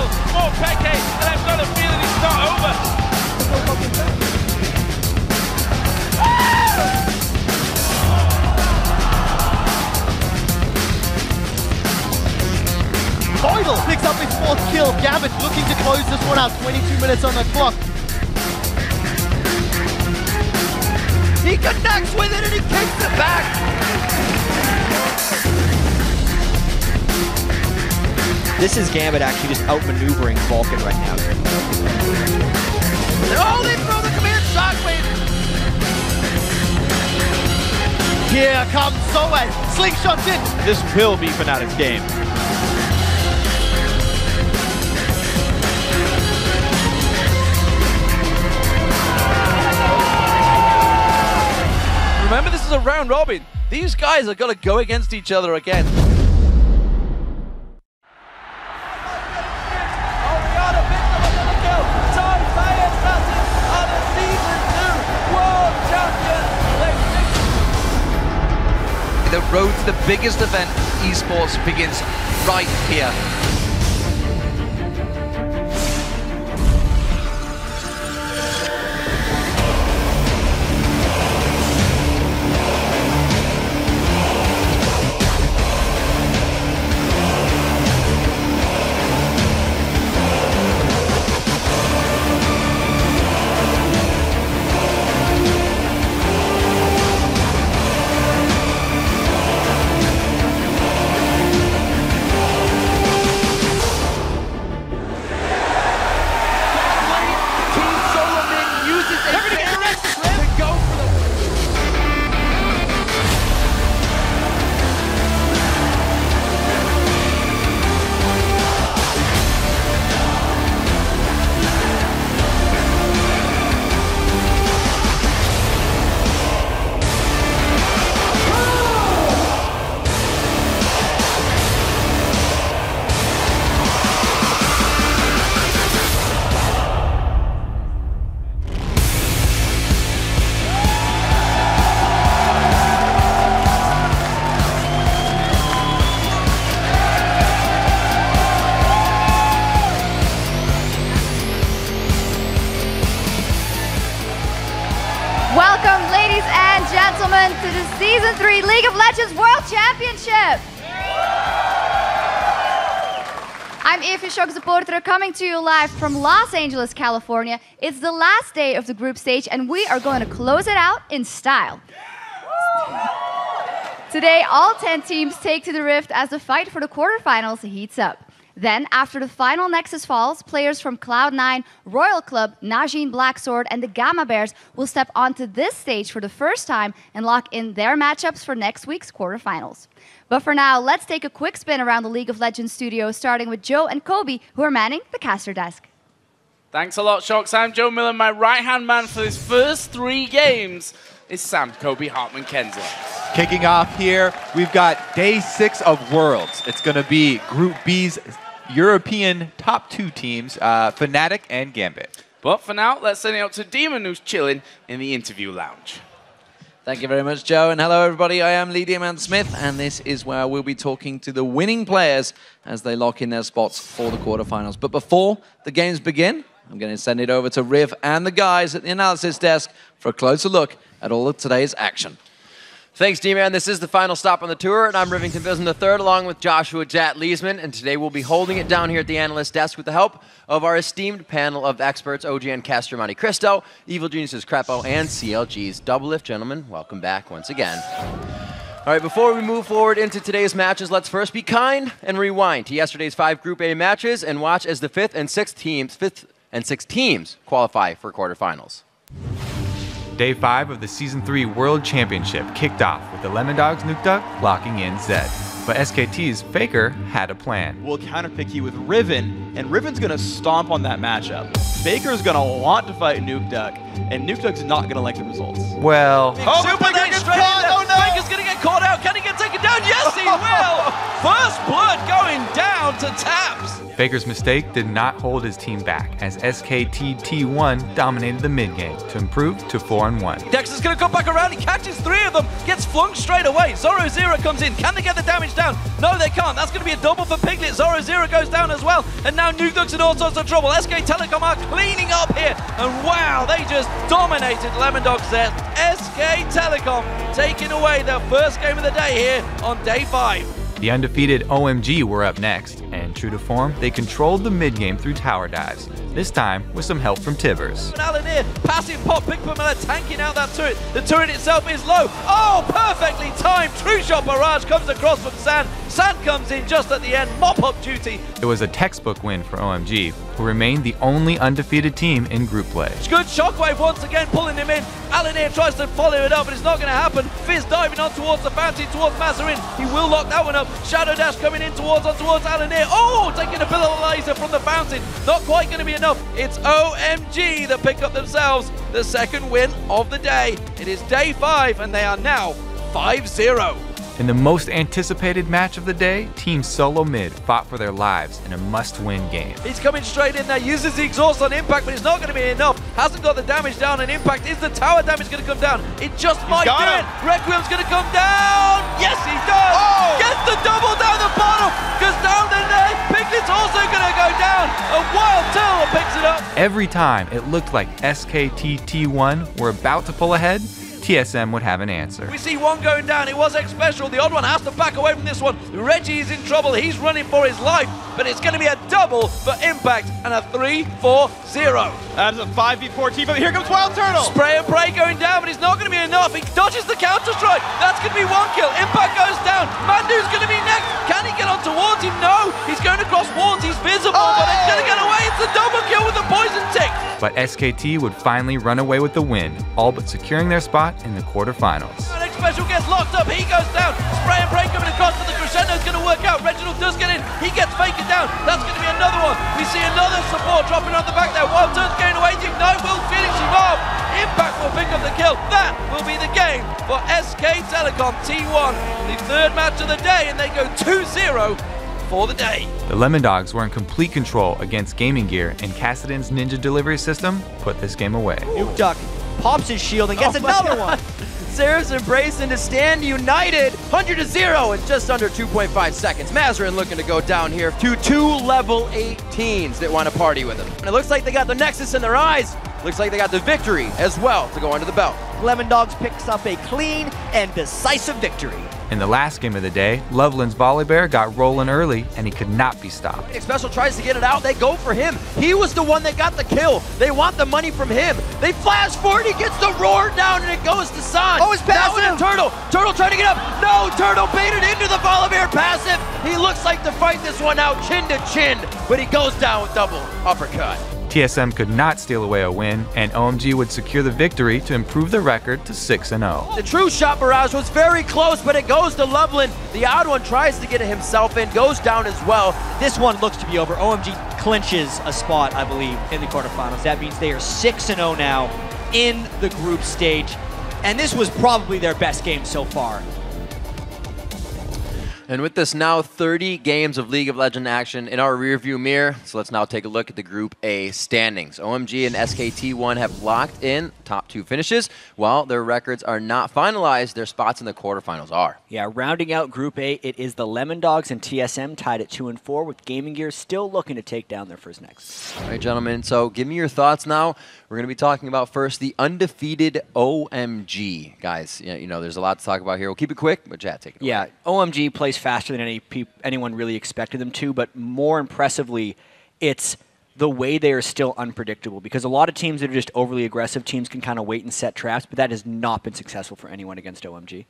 kill for Peke, and I've got a feeling it's not over. Feudal picks up his 4th kill. Gambit looking to close this one out. 22 minutes on the clock. He connects with it and he kicks it back. This is Gambit actually just outmaneuvering Vulcan right now. Oh, they throw the command shockwave. Here comes Zoe. Slingshots in. This will be Fnatic's game. Remember, this is a round robin. These guys are going to go against each other again. The road to the biggest event in esports begins right here. Welcome, ladies and gentlemen, to the Season 3 League of Legends World Championship. I'm Evie supporter coming to you live from Los Angeles, California. It's the last day of the group stage, and we are going to close it out in style. Today, all 10 teams take to the Rift as the fight for the quarterfinals heats up. Then, after the final Nexus falls, players from Cloud9, Royal Club, Najin Blacksword, and the Gamma Bears will step onto this stage for the first time and lock in their matchups for next week's quarterfinals. But for now, let's take a quick spin around the League of Legends studio, starting with Joe and Kobe, who are manning the caster desk. Thanks a lot, Shocks. I'm Joe Miller. My right-hand man for this first 3 games is Sam Kobe Hartman-Kenza. Kicking off here, we've got day 6 of Worlds. It's going to be Group B's European top 2 teams, Fnatic and Gambit. But for now, let's send it out to Demon, who's chilling in the interview lounge. Thank you very much, Joe, and hello everybody. I am Lee Diamant Smith, and this is where we'll be talking to the winning players as they lock in their spots for the quarterfinals. But before the games begin, I'm going to send it over to Riv and the guys at the analysis desk for a closer look at all of today's action. Thanks, D-Man. This is the final stop on the tour, and I'm Rivington Bism III along with Joshua Jat Leesman, and today we'll be holding it down here at the analyst desk with the help of our esteemed panel of experts, OGN Caster Monte Cristo, Evil Geniuses Crepo, and CLG's Double Lift. Gentlemen, welcome back once again. All right, before we move forward into today's matches, let's first be kind and rewind to yesterday's 5 Group A matches and watch as the 5th and 6th teams qualify for quarterfinals. Day 5 of the Season 3 World Championship kicked off with the Lemon Dogs Nuke Duck locking in Zed. But SKT's Faker had a plan. We'll counterpick you with Riven, and Riven's going to stomp on that matchup. Faker's going to want to fight Nuke Duck, and Nuke Duck's not going to like the results. Well... Oh, Super gets straight in. Oh, no! Faker's going to get caught out. Can he get taken down? Yes, he will! First blood going down to Taps. Faker's mistake did not hold his team back, as SKT T1 dominated the mid-game to improve to 4-1. Dexter's going to come back around. He catches 3 of them, gets flung straight away. Zoro Zero comes in. Can they get the damage down? No, they can't. That's going to be a double for Piglet. Zoro Zero goes down as well. And now Nukeduck's in all sorts of trouble. SK Telecom are cleaning up here. And wow, they just dominated Lemondogs there. SK Telecom taking away their first game of the day here on day 5. The undefeated OMG were up next, and true to form, they controlled the mid-game through tower dives, this time with some help from Tivers. Alan here, passive pop, Big Pamela tanking out that turret. The turret itself is low. Oh, perfectly timed. True shot barrage comes across from San. San comes in just at the end, mop-up duty. It was a textbook win for OMG, who remained the only undefeated team in group play. Good shockwave once again, pulling him in. Alan here tries to follow it up, but it's not going to happen. Fizz diving on towards the fountain, towards Mazarin. He will lock that one up. Shadow Dash coming in towards Alan here. Oh, taking a pillar laser from the fountain. Not quite going to be enough. It's OMG that pick up themselves the second win of the day. It is day 5, and they are now 5-0. In the most anticipated match of the day, Team Solo Mid fought for their lives in a must-win game. He's coming straight in there, uses the exhaust on impact, but it's not going to be enough. Hasn't got the damage down, and impact. Is the tower damage going to come down? It just might do it. Requiem's going to come down. Yes, he does. Oh. Gets the double down the bottom. Goes down in there. Piglet's also going to go down. A Wild Turtle picks it up. Every time it looked like SKT T1 were about to pull ahead, TSM would have an answer. We see one going down. It was X Special. The odd one has to back away from this one. Reggie is in trouble. He's running for his life, but it's going to be a double for Impact and a 3-4-0. That's a 5v4 team, but here comes Wild Turtle. Spray and pray going down, but it's not going to be enough. He dodges the counter-strike. That's going to be 1 kill. Impact goes down. Mandu's going to be next. Can he get on towards him? No. He's going across wards. He's visible, but he's going to get away. It's a double kill with the poison tick. But SKT would finally run away with the win, all but securing their spot in the quarterfinals. Next Special gets locked up. He goes down. Spray and pray coming across, but the crescendo's going to work out. Reginald does get in. He gets Faker down. That's going to be another one. We see another support dropping on the back there. Wild Turn's going away. The Ignite will finish him off. Impact will pick up the kill. That will be the game for SK Telecom T1. The 3rd match of the day, and they go 2-0 for the day. The Lemondogs were in complete control against Gaming Gear, and Kassadin's ninja delivery system put this game away. Nukeduck pops his shield and gets another one. Seraph's Embrace into stand united, 100-0 in just under 2.5 seconds. Mazarin looking to go down here to 2 level 18s that want to party with him. And it looks like they got the Nexus in their eyes. Looks like they got the victory as well to go under the belt. Lemondogs picks up a clean and decisive victory. In the last game of the day, Loveland's Volibear got rolling early, and he could not be stopped. Special tries to get it out. They go for him. He was the one that got the kill. They want the money from him. They flash forward. He gets the roar down, and it goes to San. Oh, it's passive. Now Turtle. Turtle trying to get up. No, Turtle baited into the Volibear passive. He looks like to fight this one out chin to chin, but he goes down with double uppercut. TSM could not steal away a win, and OMG would secure the victory to improve their record to 6-0. The true shot barrage was very close, but it goes to Loveland. The odd one tries to get himself in, goes down as well. This one looks to be over. OMG clinches a spot, I believe, in the quarterfinals. That means they are 6-0 now in the group stage, and this was probably their best game so far. And with this now 30 games of League of Legends action in our rearview mirror, so let's now take a look at the Group A standings. OMG and SKT1 have locked in top 2 finishes. While their records are not finalized, their spots in the quarterfinals are. Yeah, rounding out Group A, it is the Lemondogs and TSM tied at 2-4, with Gaming Gear still looking to take down their first Nexus. All right, gentlemen, so give me your thoughts now. We're going to be talking about first the undefeated OMG. Guys, you know, there's a lot to talk about here. We'll keep it quick, but Chad, take it away. Yeah, OMG plays faster than anyone really expected them to, but more impressively, it's the way they are still unpredictable, because a lot of teams that are just overly aggressive teams can kind of wait and set traps, but that has not been successful for anyone against OMG.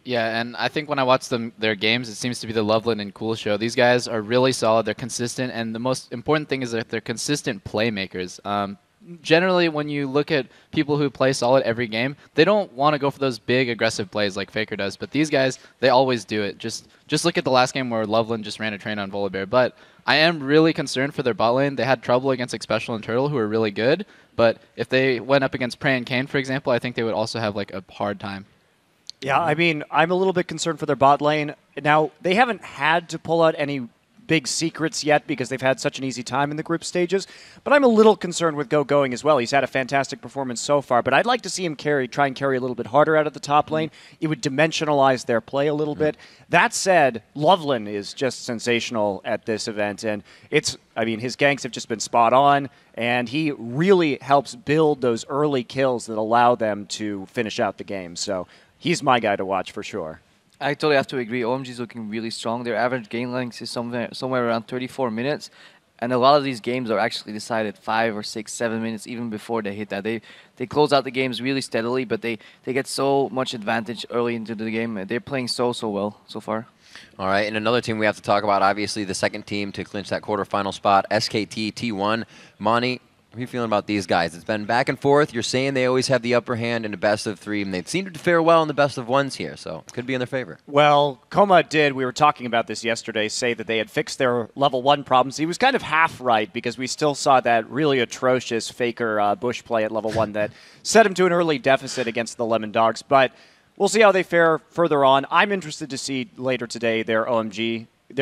Yeah, and I think when I watch their games, it seems to be the Loveland and Cool show. These guys are really solid. They're consistent, and the most important thing is that they're consistent playmakers. Generally, when you look at people who play solid every game, they don't want to go for those big, aggressive plays like Faker does. But these guys, they always do it. Just look at the last game where Loveland just ran a train on Volibear. But I am really concerned for their bot lane. They had trouble against Xpecial and Turtle, who are really good. But if they went up against Prey and Kane, for example, I think they would also have like a hard time. Yeah, I mean, I'm a little bit concerned for their bot lane. Now, they haven't had to pull out any big secrets yet because they've had such an easy time in the group stages. But I'm a little concerned with Go going as well. He's had a fantastic performance so far, but I'd like to see him try and carry a little bit harder out of the top lane. It would dimensionalize their play a little bit. That said, Loveland is just sensational at this event, and his ganks have just been spot on, and he really helps build those early kills that allow them to finish out the game. So he's my guy to watch for sure. I totally have to agree. OMG is looking really strong. Their average game length is somewhere around 34 minutes. And a lot of these games are actually decided 5 or 6, 7 minutes even before they hit that. They close out the games really steadily, but they get so much advantage early into the game. They're playing so well so far. All right, and another team we have to talk about, obviously the second team to clinch that quarterfinal spot, SKT T1. Monty, how are you feeling about these guys? It's been back and forth. You're saying they always have the upper hand in the best of 3, and they seem to fare well in the best of 1s here, so it could be in their favor. Well, Koma did, we were talking about this yesterday, say that they had fixed their level 1 problems. He was kind of half right because we still saw that really atrocious Faker Bush play at level 1 that set him to an early deficit against the Lemon Dogs. But we'll see how they fare further on. I'm interested to see later today their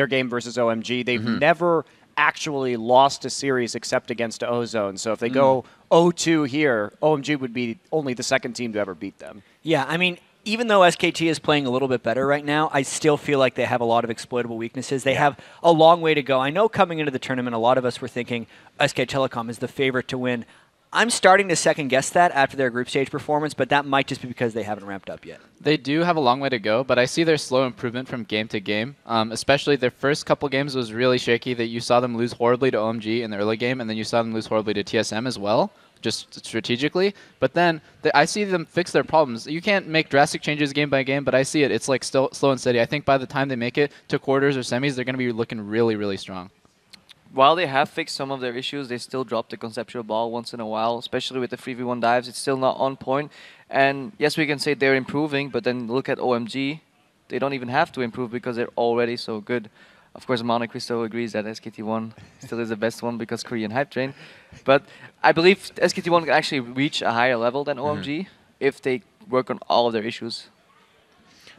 game versus OMG. They've never actually lost a series except against Ozone. So if they go 0-2 here, OMG would be only the second team to ever beat them. Yeah, I mean, even though SKT is playing a little bit better right now, I still feel like they have a lot of exploitable weaknesses. They have a long way to go. I know coming into the tournament, a lot of us were thinking SK Telecom is the favorite to win. I'm starting to second-guess that after their group stage performance, but that might just be because they haven't ramped up yet. They do have a long way to go, but I see their slow improvement from game to game. Especially their first couple games was really shaky. That you saw them lose horribly to OMG in the early game, and then you saw them lose horribly to TSM as well, just strategically. But then I see them fix their problems. You can't make drastic changes game by game, but I see it. It's like still slow and steady. I think by the time they make it to quarters or semis, they're going to be looking really, really strong. While they have fixed some of their issues, they still drop the conceptual ball once in a while, especially with the 3v1 dives. It's still not on point. And yes, we can say they're improving, but then look at OMG. They don't even have to improve because they're already so good. Of course, Monte Cristo agrees that SKT1 still is the best one because Korean Hype Train. But I believe SKT1 can actually reach a higher level than OMG if they work on all of their issues.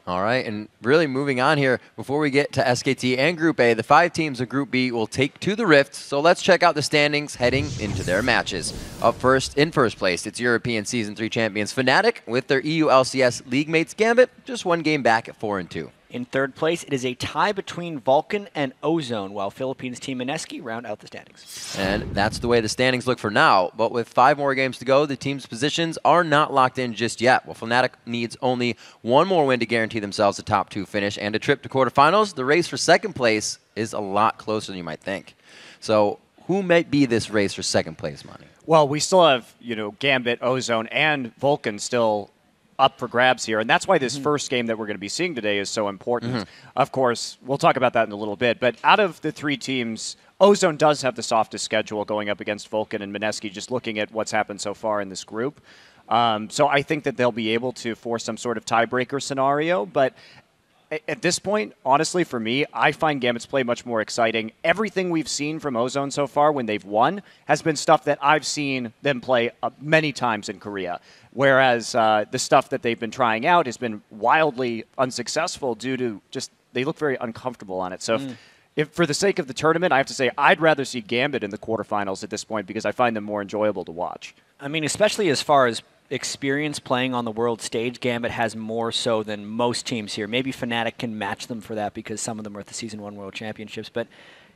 All right, and really moving on here, before we get to SKT and Group A, the 5 teams of Group B will take to the Rift, so let's check out the standings heading into their matches. Up first, in first place, it's European Season 3 champions Fnatic with their EU LCS league mates Gambit, just 1 game back at 4-2. In third place, it is a tie between Vulcan and Ozone, while Philippines team Mineski round out the standings. And that's the way the standings look for now. But with 5 more games to go, the team's positions are not locked in just yet. While Fnatic needs only 1 more win to guarantee themselves a top 2 finish and a trip to quarterfinals, the race for second place is a lot closer than you might think. So who might be this race for second place, Monty? Well, we still have, Gambit, Ozone, and Vulcan still up for grabs here, and that's why this first game that we're going to be seeing today is so important. Of course, we'll talk about that in a little bit, but out of the 3 teams, Ozone does have the softest schedule going up against Vulcan and Mineski, just looking at what's happened so far in this group. So I think that they'll be able to force some sort of tiebreaker scenario, but at this point, honestly, for me, I find Gambit's play much more exciting. Everything we've seen from Ozone so far when they've won has been stuff that I've seen them play many times in Korea, whereas the stuff that they've been trying out has been wildly unsuccessful due to just they look very uncomfortable on it. So if for the sake of the tournament, I have to say I'd rather see Gambit in the quarterfinals at this point because I find them more enjoyable to watch. I mean, especially as far as experience playing on the world stage, Gambit has more so than most teams here. Maybe Fnatic can match them for that because some of them are at the Season 1 World Championships. But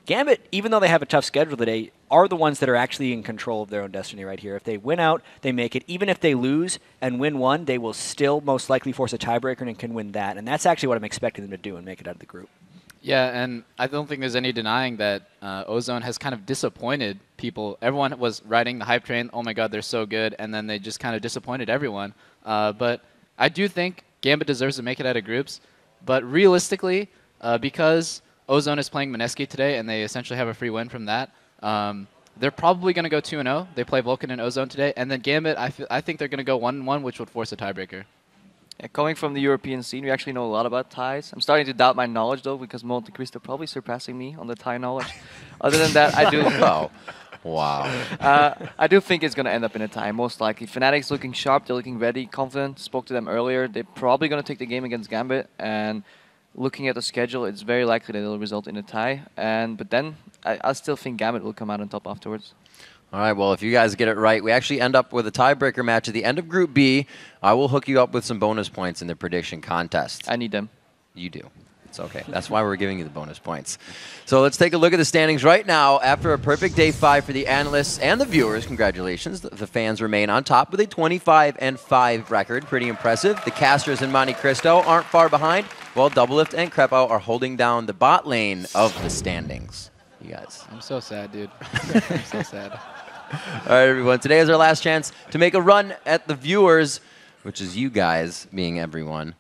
Gambit, even though they have a tough schedule today, are the ones that are actually in control of their own destiny right here. If they win out, they make it. Even if they lose and win 1, they will still most likely force a tiebreaker and can win that. And that's actually what I'm expecting them to do and make it out of the group. Yeah, and I don't think there's any denying that Ozone has kind of disappointed people. Everyone was riding the hype train, oh my god, they're so good, and then they just kind of disappointed everyone. But I do think Gambit deserves to make it out of groups, but realistically, because Ozone is playing Mineski today and they essentially have a free win from that, they're probably going to go 2-0. They play Vulcan and Ozone today, and then Gambit, I think they're going to go 1-1, which would force a tiebreaker. Yeah, coming from the European scene, we actually know a lot about ties. I'm starting to doubt my knowledge, though, because Monte Cristo probably surpassing me on the tie knowledge. Other than that, I do... Wow. I do think it's going to end up in a tie, most likely. Fnatic's looking sharp. They're looking ready, confident. Spoke to them earlier. They're probably going to take the game against Gambit. And looking at the schedule, it's very likely that it'll result in a tie. But then I still think Gambit will come out on top afterwards. All right, well, if you guys get it right, we actually end up with a tiebreaker match at the end of Group B. I will hook you up with some bonus points in the prediction contest. I need them. You do. It's okay. That's why we're giving you the bonus points. So let's take a look at the standings right now. After a perfect day 5 for the analysts and the viewers, congratulations. The fans remain on top with a 25-5 record. Pretty impressive. The casters in Monte Cristo aren't far behind, while Doublelift and Crepo are holding down the bot lane of the standings. You guys. I'm so sad, dude. I'm so sad. All right, everyone. Today is our last chance to make a run at the viewers, which is you guys being everyone.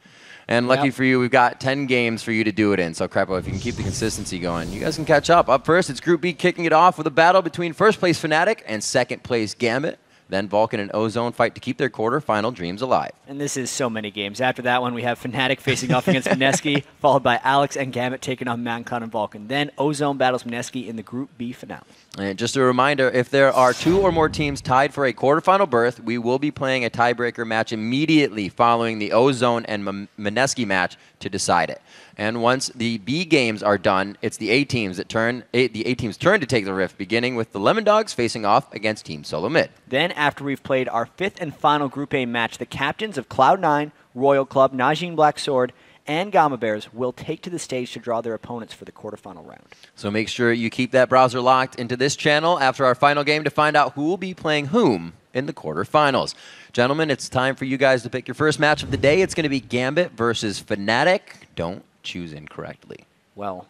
And lucky for you, we've got 10 games for you to do it in. So, Crepo, if you can keep the consistency going, you guys can catch up. Up first, it's Group B kicking it off with a battle between first place Fnatic and second place Gambit. Then Vulcan and Ozone fight to keep their quarterfinal dreams alive. And this is so many games. After that one, we have Fnatic facing off against Mineski, followed by Alex and Gambit taking on Mancon and Vulcan. Then Ozone battles Mineski in the Group B finale. And just a reminder, if there are 2 or more teams tied for a quarterfinal berth, we will be playing a tiebreaker match immediately following the Ozone and Mineski match to decide it. And once the B games are done, it's the A teams turn to take the rift, beginning with the Lemon Dogs facing off against Team Solo Mid. Then, after we've played our 5th and final Group A match, the captains of Cloud9, Royal Club, Najin Black Sword, and Gamma Bears will take to the stage to draw their opponents for the quarterfinal round. So make sure you keep that browser locked into this channel after our final game to find out who will be playing whom in the quarterfinals. Gentlemen, it's time for you guys to pick your first match of the day. It's going to be Gambit versus Fnatic. Don't choose incorrectly. Well,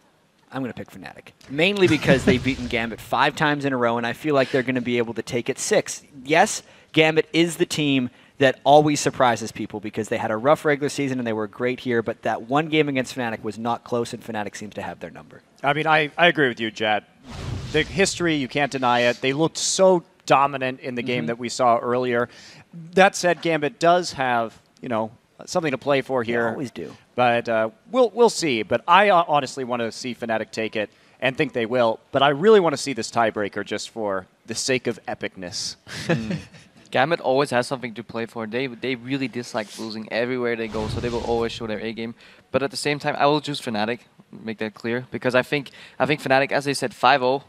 I'm going to pick Fnatic. Mainly because they've beaten Gambit 5 times in a row, and I feel like they're going to be able to take it 6. Yes, Gambit is the team that always surprises people because they had a rough regular season and they were great here, but that one game against Fnatic was not close, and Fnatic seems to have their number. I mean, I agree with you, Jet. The history, you can't deny it. They looked so dominant in the game that we saw earlier. That said, Gambit does have, something to play for here. They always do. But we'll see. But I honestly want to see Fnatic take it and think they will. But I really want to see this tiebreaker just for the sake of epicness. Gambit always has something to play for. They really dislike losing everywhere they go, so they will always show their A game. But at the same time, I will choose Fnatic, make that clear, because I think Fnatic, as they said, 5-0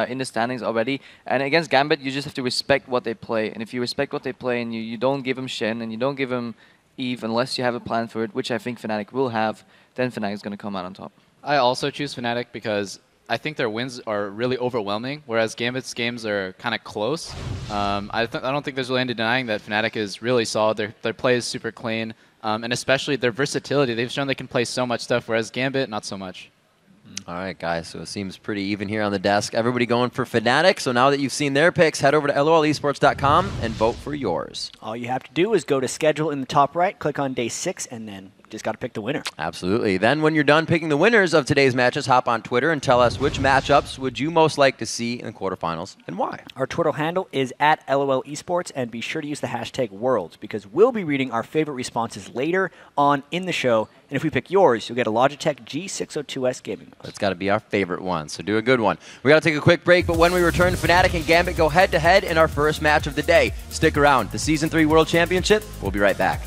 in the standings already. And against Gambit, you just have to respect what they play. And if you respect what they play and you don't give them Shen and you don't give them Eve unless you have a plan for it, which I think Fnatic will have, then Fnatic is going to come out on top. I also choose Fnatic because I think their wins are really overwhelming, whereas Gambit's games are kind of close. I don't think there's really any denying that Fnatic is really solid. Their play is super clean, and especially their versatility. They've shown they can play so much stuff, whereas Gambit, not so much. All right, guys, so it seems pretty even here on the desk. Everybody going for Fnatic. So now that you've seen their picks, head over to lolesports.com and vote for yours. All you have to do is go to schedule in the top right, click on day 6, and then just got to pick the winner. Absolutely. Then when you're done picking the winners of today's matches, hop on Twitter and tell us which matchups would you most like to see in the quarterfinals and why. Our Twitter handle is at LOL Esports, and be sure to use the hashtag Worlds because we'll be reading our favorite responses later on in the show. And if we pick yours, you'll get a Logitech G602S gaming mouse. That's got to be our favorite one, so do a good one. We got to take a quick break, but when we return, Fnatic and Gambit go head-to-head in our first match of the day. Stick around. The Season 3 World Championship, we'll be right back.